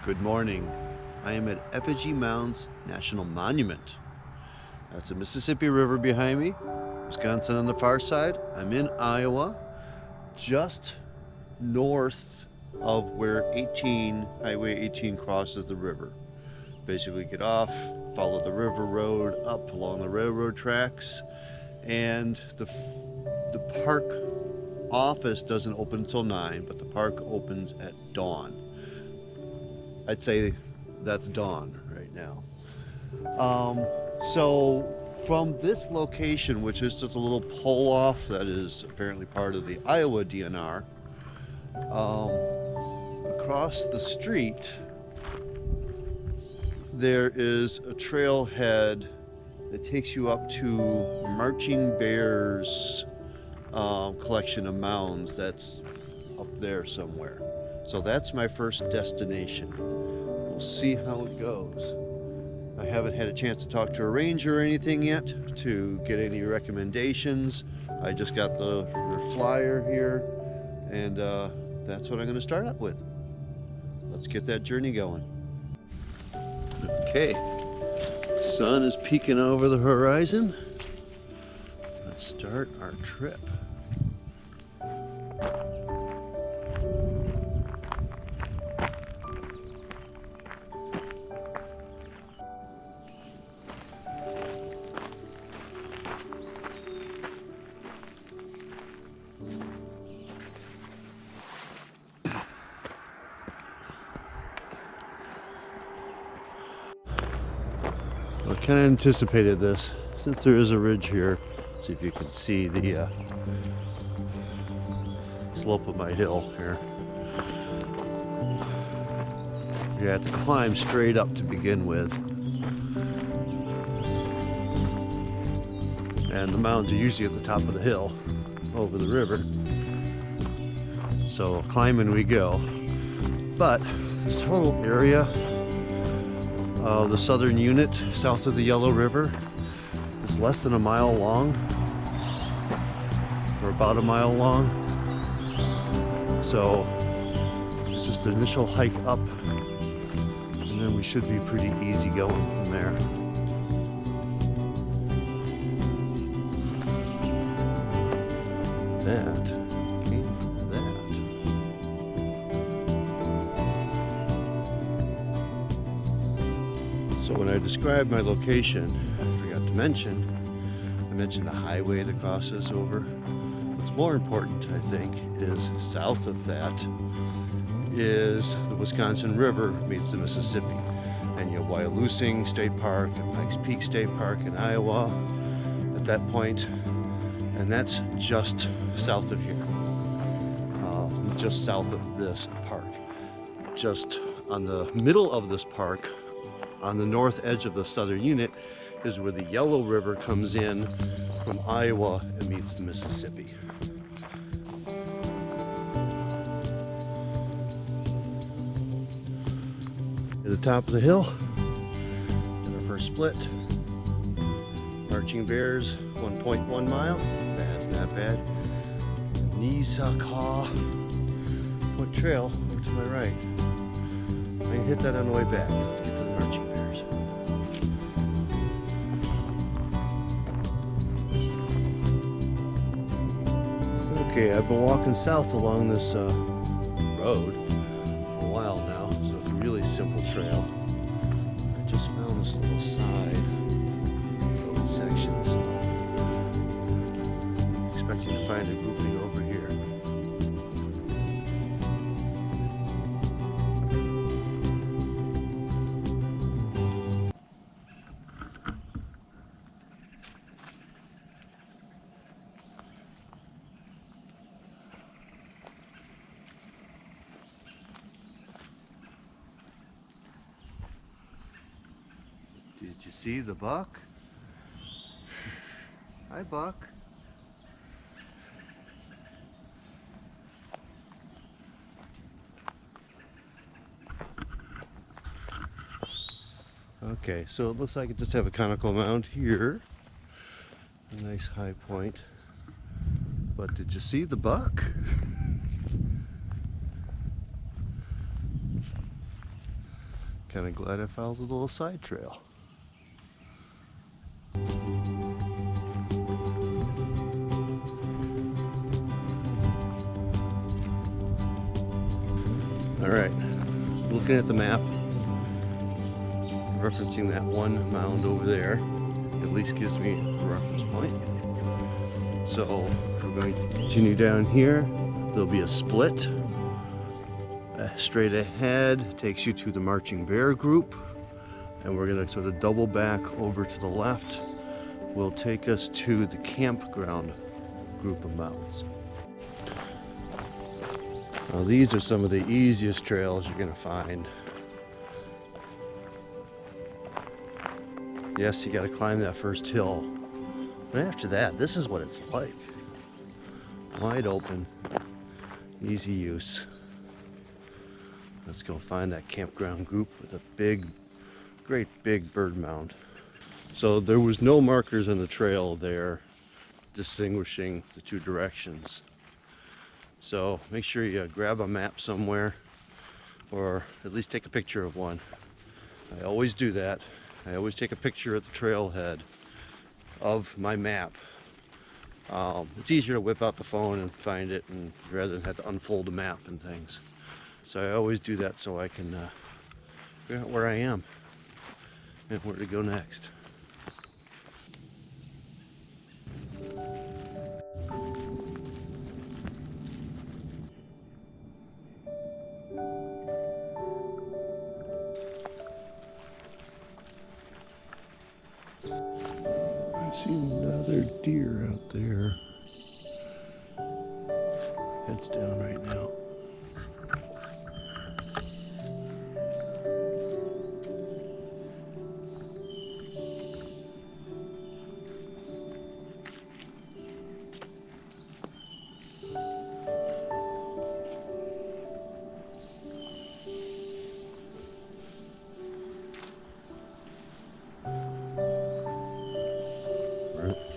Good morning. I am at Effigy Mound National Monument. That's the Mississippi River behind me, Wisconsin on the far side. I'm in Iowa, just north of where Highway 18 crosses the river. Basically get off, follow the river road up along the railroad tracks, and the park office doesn't open until 9, but the park opens at dawn. I'd say that's dawn right now. So from this location, which is just a little pull off that is apparently part of the Iowa DNR, across the street there is a trailhead that takes you up to Marching Bears collection of mounds that's up there somewhere. So that's my first destination. We'll see how it goes. I haven't had a chance to talk to a ranger or anything yet to get any recommendations. I just got the flyer here, and that's what I'm going to start up with. Let's get that journey going. Okay, sun is peeking over the horizon. Let's start our trip. I kind of anticipated this, since there is a ridge here. Let's see if you can see the slope of my hill here. You have to climb straight up to begin with. And the mounds are usually at the top of the hill over the river. So climbing we go. But this total area of the southern unit south of the Yellow River is less than a mile long, or about a mile long. So it's just the initial hike up, and then we should be pretty easy going from there. That came from that. So when I described my location, I forgot to mention, I mentioned the highway that crosses over. What's more important, I think, is south of that is the Wisconsin River meets the Mississippi. And you have Wyalusing State Park and Pikes Peak State Park in Iowa at that point. And that's just south of here, just south of this park. Just on the middle of this park, on the north edge of the southern unit, is where the Yellow River comes in from Iowa and meets the Mississippi. At the top of the hill, and our first split. Marching Bears, 1.1 mile. That's not bad. Nezekaw Point Trail over to my right. I can hit that on the way back. Let's get to the Marching Bears. Okay, I've been walking south along this road for a while now, so it's a really simple trail. I just found this little side road section, so I'm expecting to find a grouping over here. Did you see the buck? Hi, buck. Okay, so it looks like it just have a conical mound here. A nice high point. But did you see the buck? Kind of glad I followed a little side trail. All right, looking at the map, referencing that one mound over there, at least gives me a reference point. So we're going to continue down here. There'll be a split. Straight ahead takes you to the Marching Bear group, and we're going to sort of double back over to the left. Will take us to the Campground group of mounds. Now these are some of the easiest trails you're going to find. Yes, you got to climb that first hill, but after that, this is what it's like. Wide open, easy use. Let's go find that campground group with a big, great big bird mound. So there was no markers on the trail there distinguishing the two directions. So make sure you grab a map somewhere, or at least take a picture of one. I always do that. I always take a picture at the trailhead of my map. It's easier to whip out the phone and find it, and rather than have to unfold the map and things. So I always do that so I can figure out where I am and where to go next. I see another deer out there. Head's down right now.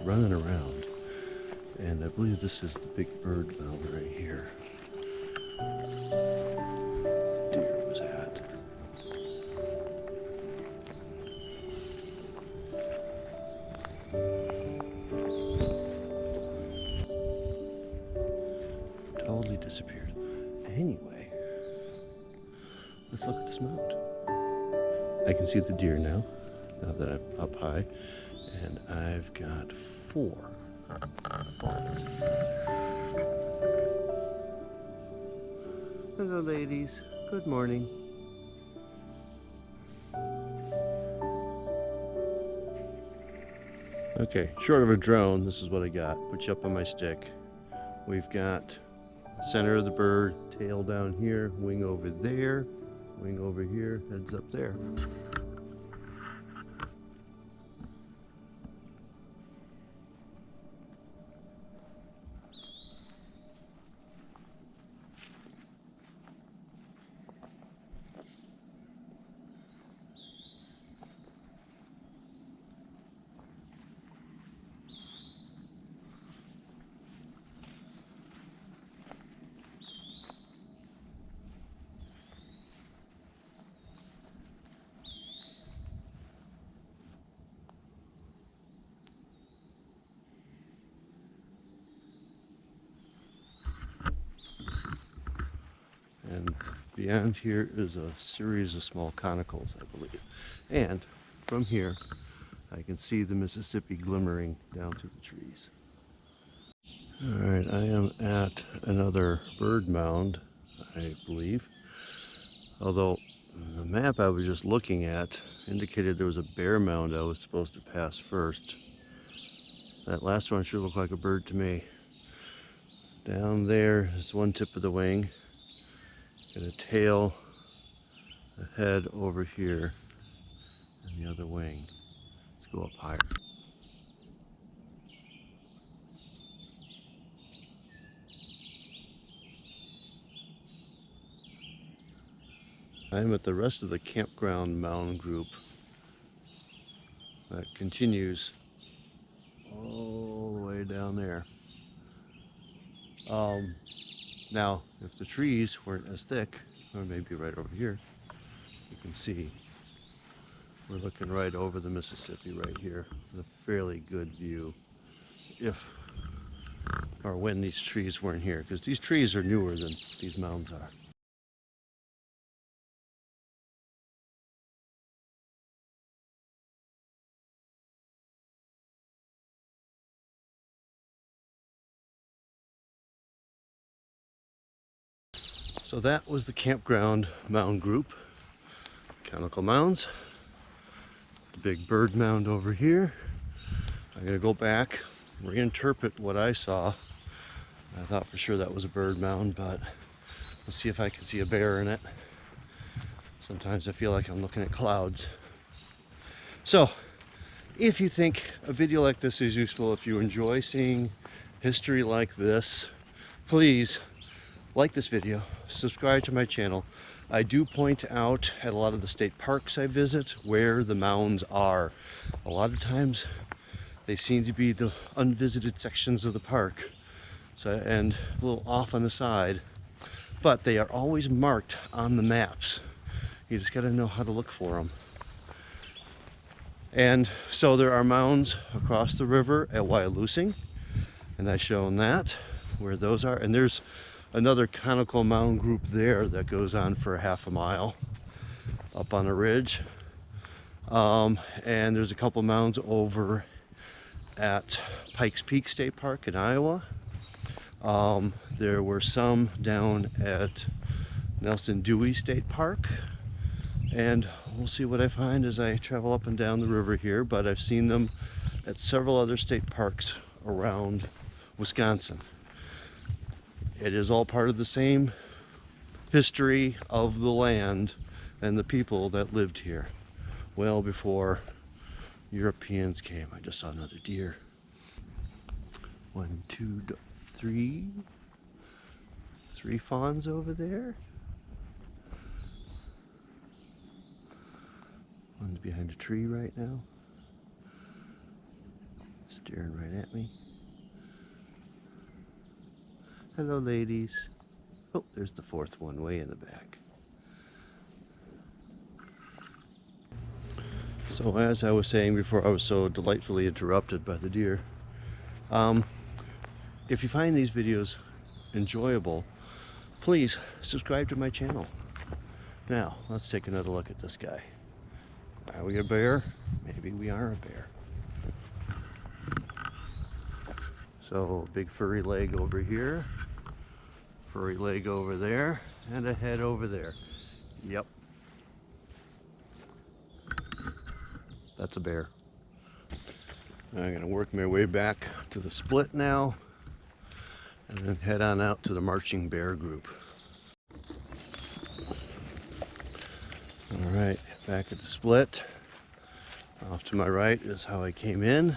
Running around, and I believe this is the big bird mound right here. Deer was at. Totally disappeared. Anyway, let's look at this mound. I can see the deer now that I'm up high, and I've got 4 balls. Hello ladies, good morning. Okay, short of a drone, this is what I got. Put you up on my stick. We've got center of the bird, tail down here, wing over there, wing over here, heads up there. And beyond here is a series of small conicals, I believe. And from here, I can see the Mississippi glimmering down through the trees. All right, I am at another bird mound, I believe. Although the map I was just looking at indicated there was a bear mound I was supposed to pass first. That last one sure looked like a bird to me. Down there is one tip of the wing. Got a tail, a head over here, and the other wing. Let's go up higher. I'm at the rest of the campground mound group that continues all the way down there. Now, if the trees weren't as thick, or maybe right over here, You can see we're looking right over the Mississippi right here with a fairly good view if or when these trees weren't here, because these trees are newer than these mounds are. So that was the Campground Mound Group, Conical Mounds. The big bird mound over here. I'm gonna go back, reinterpret what I saw. I thought for sure that was a bird mound, but let's see if I can see a bear in it. Sometimes I feel like I'm looking at clouds. So, if you think a video like this is useful, if you enjoy seeing history like this, please like this video, subscribe to my channel. I do point out at a lot of the state parks I visit where the mounds are. A lot of times they seem to be the unvisited sections of the park, so, and a little off on the side, but they are always marked on the maps. You just got to know how to look for them. And so there are mounds across the river at Wyalusing, and I've shown that, where those are. And there's another conical mound group there that goes on for half a mile up on a ridge. And there's a couple mounds over at Pikes Peak State Park in Iowa. There were some down at Nelson Dewey State Park, and we'll see what I find as I travel up and down the river here, but I've seen them at several other state parks around Wisconsin. It is all part of the same history of the land and the people that lived here well before Europeans came. I just saw another deer. 1, 2, 3. 3 fawns over there. One's behind a tree right now, staring right at me. Hello, ladies. Oh, there's the 4th one way in the back. So as I was saying before, I was so delightfully interrupted by the deer. If you find these videos enjoyable, please subscribe to my channel. Now, let's take another look at this guy. Are we a bear? Maybe we are a bear. So, big furry leg over here, furry leg over there, and a head over there. Yep. That's a bear. I'm going to work my way back to the split now, and then head on out to the marching bear group. Alright, back at the split. Off to my right is how I came in.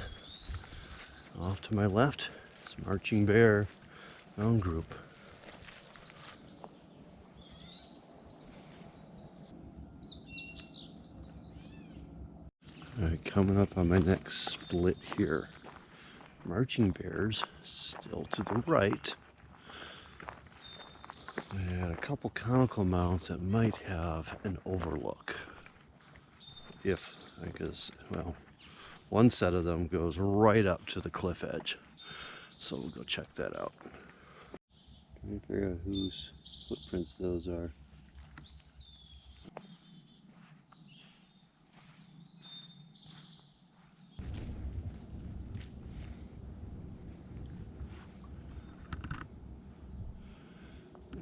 Off to my left is marching bear mound group. Alright, coming up on my next split here. Marching bears still to the right. And a couple conical mounds that might have an overlook. If, because, well, one set of them goes right up to the cliff edge. So we'll go check that out. Trying to figure out whose footprints those are.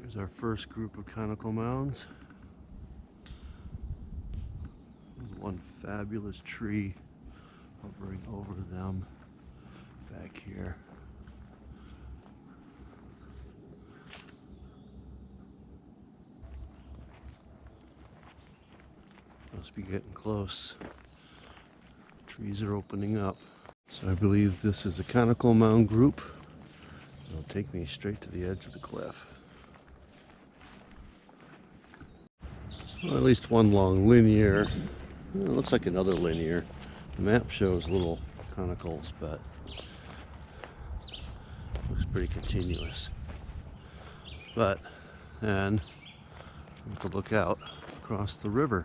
There's our first group of conical mounds. There's one fabulous tree hovering over them back here. Must be getting close. Trees are opening up. So I believe this is a conical mound group. It'll take me straight to the edge of the cliff. Well, at least one long linear. Well, it looks like another linear. The map shows little conicals, but looks pretty continuous. But, and I have to look out. across the river.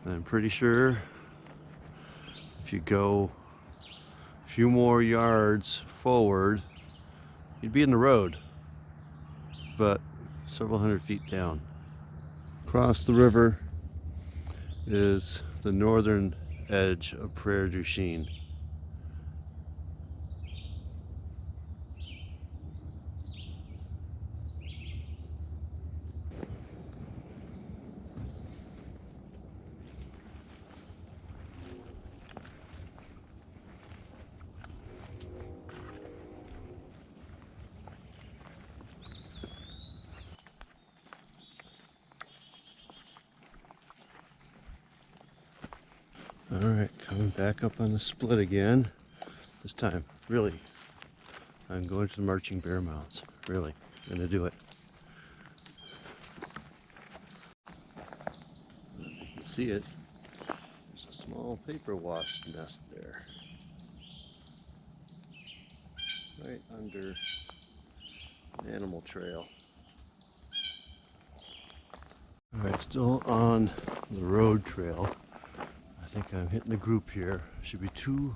And I'm pretty sure if you go a few more yards forward, you'd be in the road, but several hundred feet down. Across the river is the northern edge of Prairie du Chien. Alright, coming back up on the split again. This time, really, I'm going to the Marching Bear Mounds. Really, I'm going to do it. You can see it. There's a small paper wasp nest there. Right under an animal trail. Alright, still on the road trail. I think I'm hitting the group here. Should be 2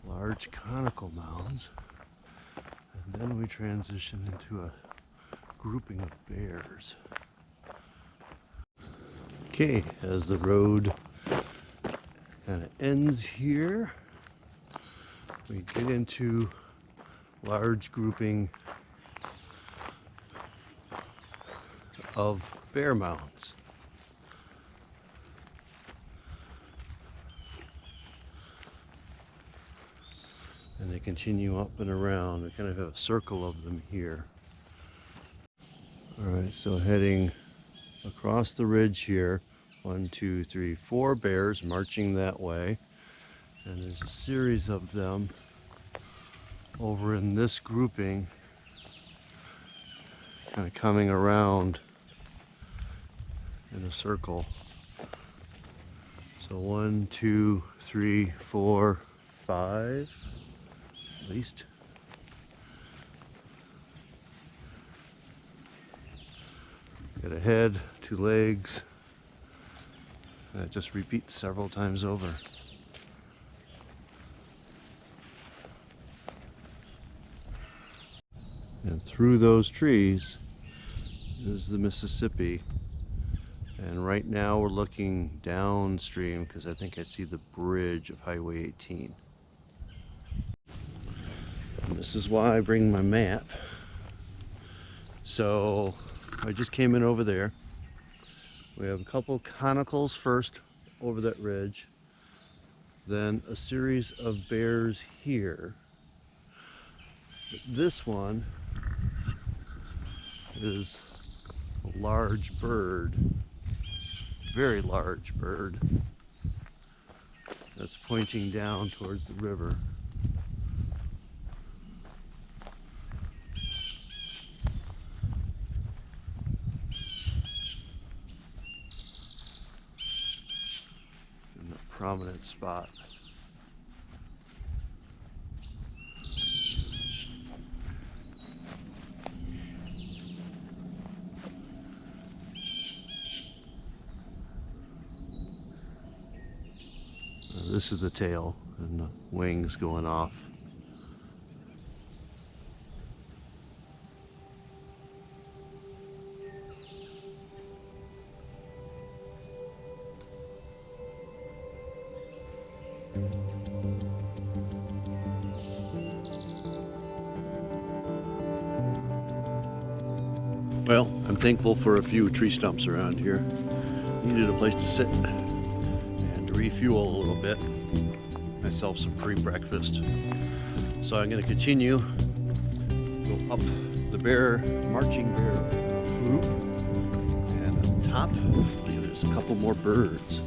large conical mounds. And then we transition into a grouping of bears. Okay, as the road kind of ends here, we get into large grouping of bear mounds. And they continue up and around. We kind of have a circle of them here. Alright, so heading across the ridge here. 1, 2, 3, 4 bears marching that way. And there's a series of them over in this grouping, kind of coming around in a circle. So 1, 2, 3, 4, 5. At least. Got a head, 2 legs. That just repeats several times over. And through those trees is the Mississippi. And right now we're looking downstream because I think I see the bridge of Highway 18. And this is why I bring my map. So I just came in over there. We have a couple conicals first over that ridge, then a series of bears here. But this one is a large bird, very large bird, that's pointing down towards the river. Prominent spot. This is the tail and the wings going off. Well, I'm thankful for a few tree stumps around here. Needed a place to sit and to refuel a little bit. Myself some pre-breakfast. So I'm going to continue, go up the marching bear group, and on top, there's a couple more birds.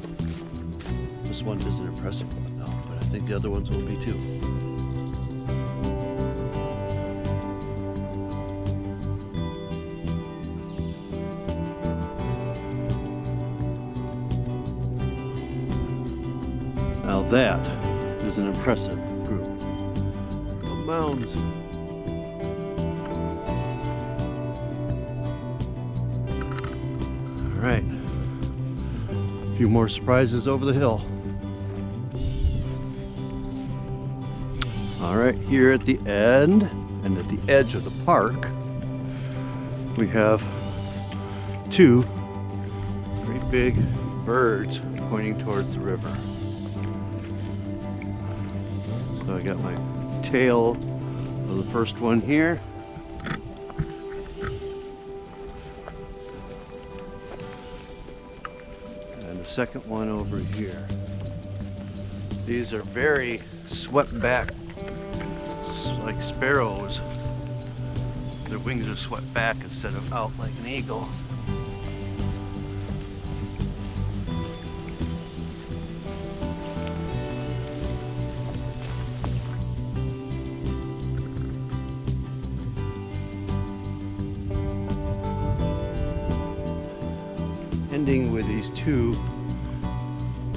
This one is an impressive one though, but I think the other ones will be too. Now that is an impressive group. The Mounds few more surprises over the hill. All right, here at the end and at the edge of the park, we have two great big birds pointing towards the river. So I got my tail of the first one here. And the second one over here. These are very swept back, like sparrows. Their wings are swept back instead of out like an eagle. Ending with these two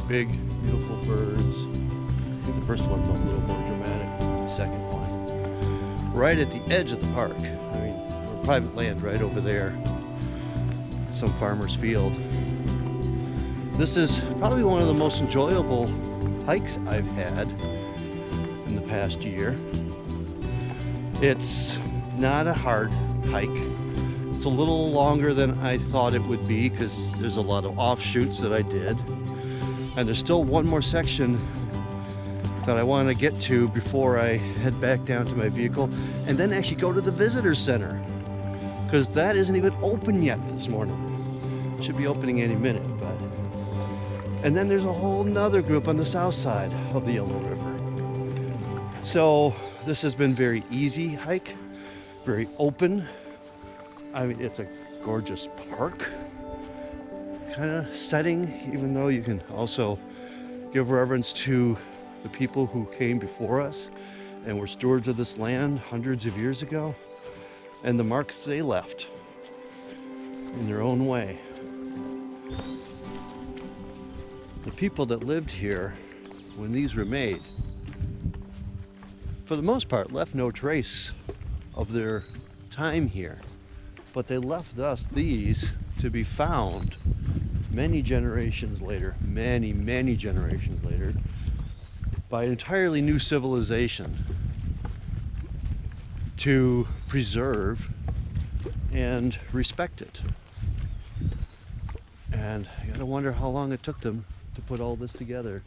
big, beautiful birds. I think the first one's a little more dramatic than the second one. Right at the edge of the park. I mean, we're private land right over there. Some farmer's field. This is probably one of the most enjoyable hikes I've had in the past year. It's not a hard hike. It's a little longer than I thought it would be because there's a lot of offshoots that I did. And there's still one more section that I want to get to before I head back down to my vehicle and then actually go to the visitor center, because that isn't even open yet this morning. It should be opening any minute, but. And then there's a whole nother group on the south side of the Yellow River. So this has been very easy hike, very open. I mean, it's a gorgeous park kind of setting, even though you can also give reverence to the people who came before us and were stewards of this land hundreds of years ago, and the marks they left in their own way. The people that lived here when these were made, for the most part, left no trace of their time here. But they left us these to be found many generations later, many generations later, by an entirely new civilization to preserve and respect it. And I gotta wonder how long it took them to put all this together,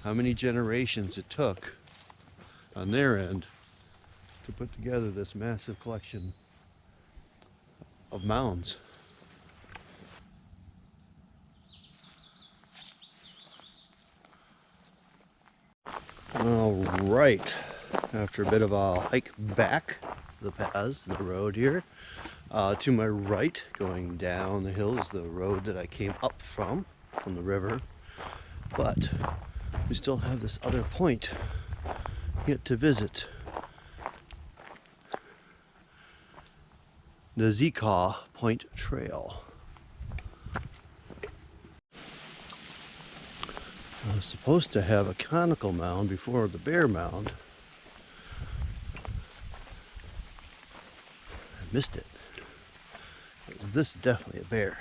how many generations it took on their end to put together this massive collection of mounds. All right, after a bit of a hike back the paths, the road here, to my right, going down the hill, is the road that I came up from the river. But we still have this other point yet to visit. Nezekaw Point Trail. I was supposed to have a conical mound before the bear mound. I missed it. This is definitely a bear.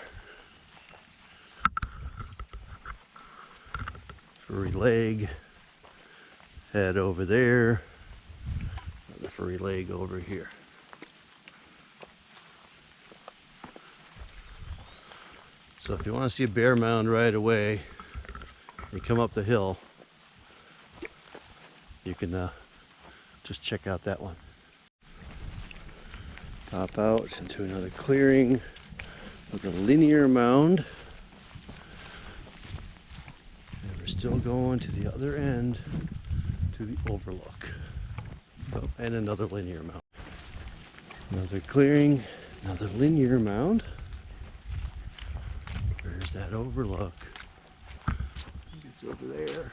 Furry leg, head over there, another furry leg over here. So if you want to see a bear mound right away, you come up the hill, you can just check out that one. Pop out into another clearing with a linear mound. And we're still going to the other end to the Overlook. Oh, and another linear mound. Another clearing, another linear mound. There's that Overlook. It's over there.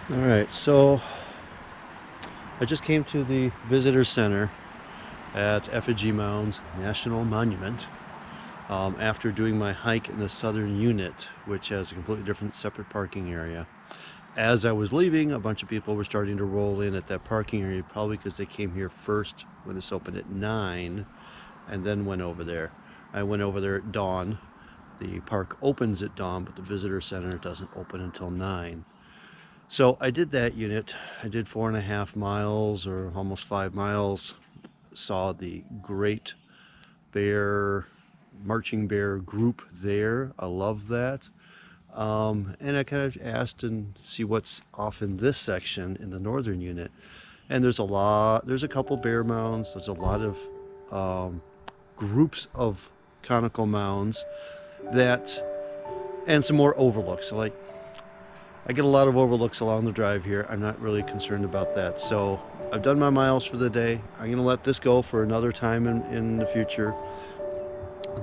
All right, so I just came to the visitor center at Effigy Mound National Monument after doing my hike in the southern unit, which has a completely different separate parking area. As I was leaving, a bunch of people were starting to roll in at that parking area, probably because they came here first when this opened at 9 and then went over there. I went over there at dawn. The park opens at dawn, but the visitor center doesn't open until 9. So I did that unit. I did 4.5 miles or almost 5 miles. Saw the Great Bear, Marching Bear group there. I love that. And I kind of asked and see what's off in this section in the northern unit. And there's a couple bear mounds. There's a lot of groups of conical mounds and some more overlooks. So like, I get a lot of overlooks along the drive here. I'm not really concerned about that. So I've done my miles for the day. I'm gonna let this go for another time in the future.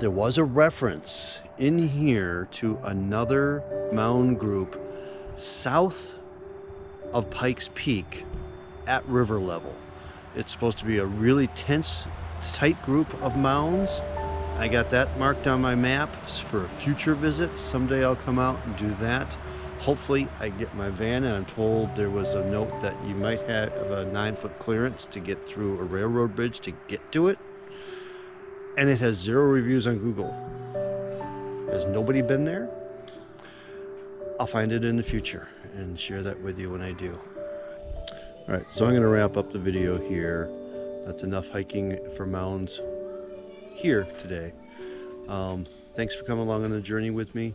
There was a reference in here to another mound group south of Pikes Peak at river level. It's supposed to be a really tense, tight group of mounds. I got that marked on my map for future visits. Someday I'll come out and do that. Hopefully I get my van, and I'm told there was a note that you might have a 9-foot clearance to get through a railroad bridge to get to it. And it has 0 reviews on Google. Has nobody been there? I'll find it in the future and share that with you when I do. All right, so I'm gonna wrap up the video here. That's enough hiking for mounds here today. Thanks for coming along on the journey with me.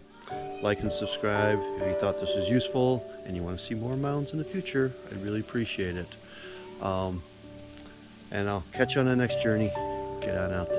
Like and subscribe if you thought this was useful and you want to see more mounds in the future. I'd really appreciate it. And I'll catch you on the next journey. Get on out there.